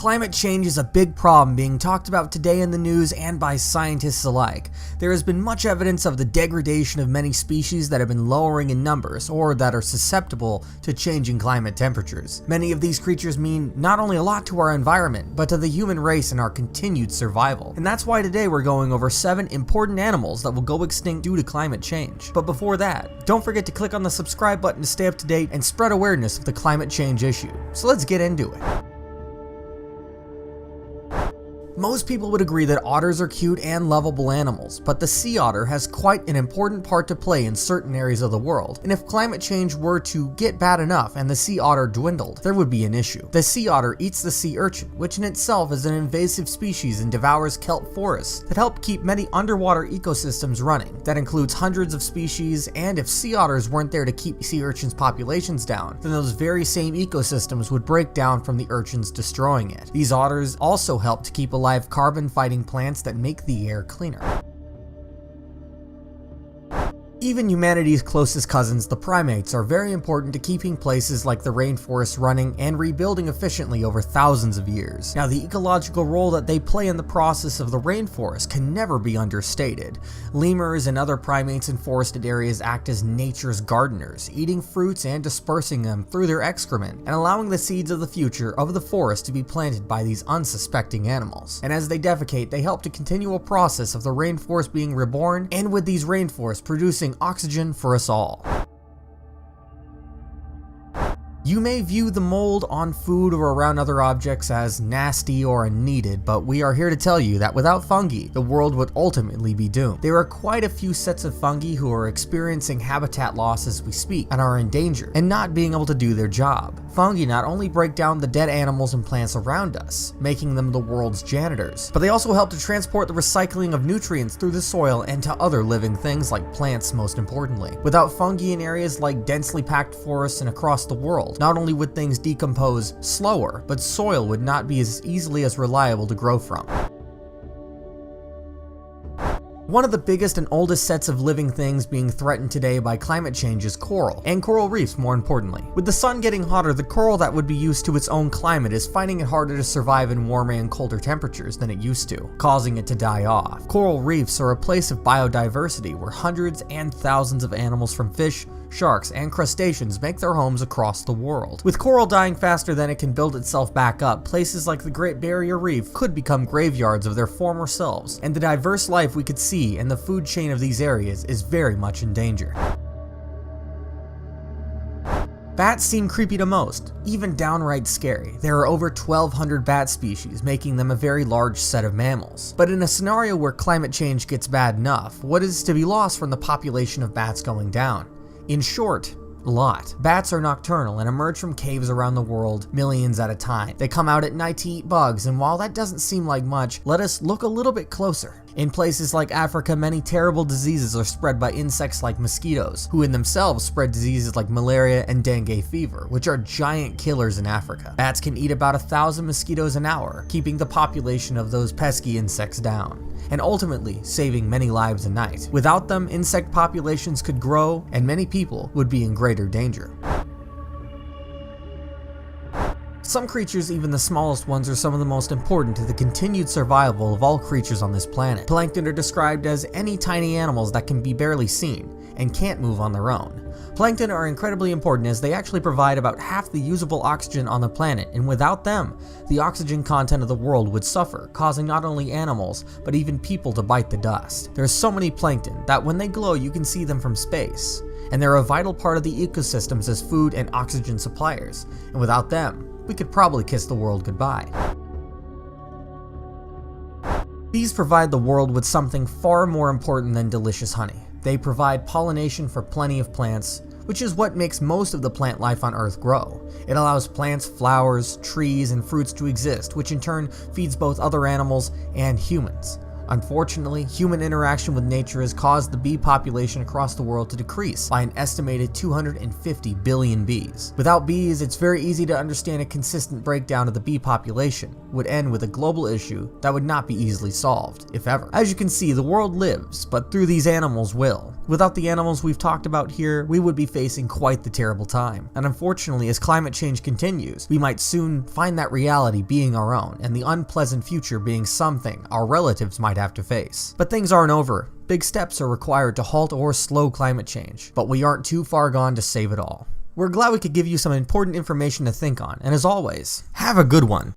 Climate change is a big problem being talked about today in the news and by scientists alike. There has been much evidence of the degradation of many species that have been lowering in numbers or that are susceptible to changing climate temperatures. Many of these creatures mean not only a lot to our environment, but to the human race and our continued survival. And that's why today we're going over 7 important animals that will go extinct due to climate change. But before that, don't forget to click on the subscribe button to stay up to date and spread awareness of the climate change issue. So let's get into it. Most people would agree that otters are cute and lovable animals, but the sea otter has quite an important part to play in certain areas of the world, and if climate change were to get bad enough and the sea otter dwindled, there would be an issue. The sea otter eats the sea urchin, which in itself is an invasive species and devours kelp forests that help keep many underwater ecosystems running. That includes hundreds of species, and if sea otters weren't there to keep sea urchins' populations down, then those very same ecosystems would break down from the urchins destroying it. These otters also help to keep alive carbon-fighting plants that make the air cleaner. Even humanity's closest cousins, the primates, are very important to keeping places like the rainforest running and rebuilding efficiently over thousands of years. Now, the ecological role that they play in the process of the rainforest can never be understated. Lemurs and other primates in forested areas act as nature's gardeners, eating fruits and dispersing them through their excrement, and allowing the seeds of the future of the forest to be planted by these unsuspecting animals. And as they defecate, they help to continue a process of the rainforest being reborn, and with these rainforests producing oxygen for us all. You may view the mold on food or around other objects as nasty or unneeded, but we are here to tell you that without fungi, the world would ultimately be doomed. There are quite a few sets of fungi who are experiencing habitat loss as we speak and are in danger and not being able to do their job. Fungi not only break down the dead animals and plants around us, making them the world's janitors, but they also help to transport the recycling of nutrients through the soil and to other living things like plants, most importantly. Without fungi in areas like densely packed forests and across the world, not only would things decompose slower, but soil would not be as easily as reliable to grow from. One of the biggest and oldest sets of living things being threatened today by climate change is coral, and coral reefs more importantly. With the sun getting hotter, the coral that would be used to its own climate is finding it harder to survive in warmer and colder temperatures than it used to, causing it to die off. Coral reefs are a place of biodiversity where hundreds and thousands of animals from fish, sharks, and crustaceans make their homes across the world. With coral dying faster than it can build itself back up, places like the Great Barrier Reef could become graveyards of their former selves, and the diverse life we could see and the food chain of these areas is very much in danger. Bats seem creepy to most, even downright scary. There are over 1,200 bat species, making them a very large set of mammals. But in a scenario where climate change gets bad enough, what is to be lost from the population of bats going down? In short, a lot. Bats are nocturnal and emerge from caves around the world millions at a time. They come out at night to eat bugs, and while that doesn't seem like much, let us look a little bit closer. In places like Africa, many terrible diseases are spread by insects like mosquitoes, who in themselves spread diseases like malaria and dengue fever, which are giant killers in Africa. Bats can eat about 1,000 mosquitoes an hour, keeping the population of those pesky insects down, and ultimately saving many lives a night. Without them, insect populations could grow, and many people would be in greater danger. Some creatures, even the smallest ones, are some of the most important to the continued survival of all creatures on this planet. Plankton are described as any tiny animals that can be barely seen and can't move on their own. Plankton are incredibly important as they actually provide about half the usable oxygen on the planet, and without them, the oxygen content of the world would suffer, causing not only animals, but even people to bite the dust. There's so many plankton that when they glow you can see them from space, and they're a vital part of the ecosystems as food and oxygen suppliers, and without them, we could probably kiss the world goodbye. Bees provide the world with something far more important than delicious honey. They provide pollination for plenty of plants, which is what makes most of the plant life on Earth grow. It allows plants, flowers, trees, and fruits to exist, which in turn feeds both other animals and humans. Unfortunately, human interaction with nature has caused the bee population across the world to decrease by an estimated 250 billion bees. Without bees, it's very easy to understand a consistent breakdown of the bee population would end with a global issue that would not be easily solved, if ever. As you can see, the world lives, but through these animals will. Without the animals we've talked about here, we would be facing quite the terrible time. And unfortunately, as climate change continues, we might soon find that reality being our own, and the unpleasant future being something our relatives might have to face. But things aren't over. Big steps are required to halt or slow climate change, but we aren't too far gone to save it all. We're glad we could give you some important information to think on, and as always, have a good one.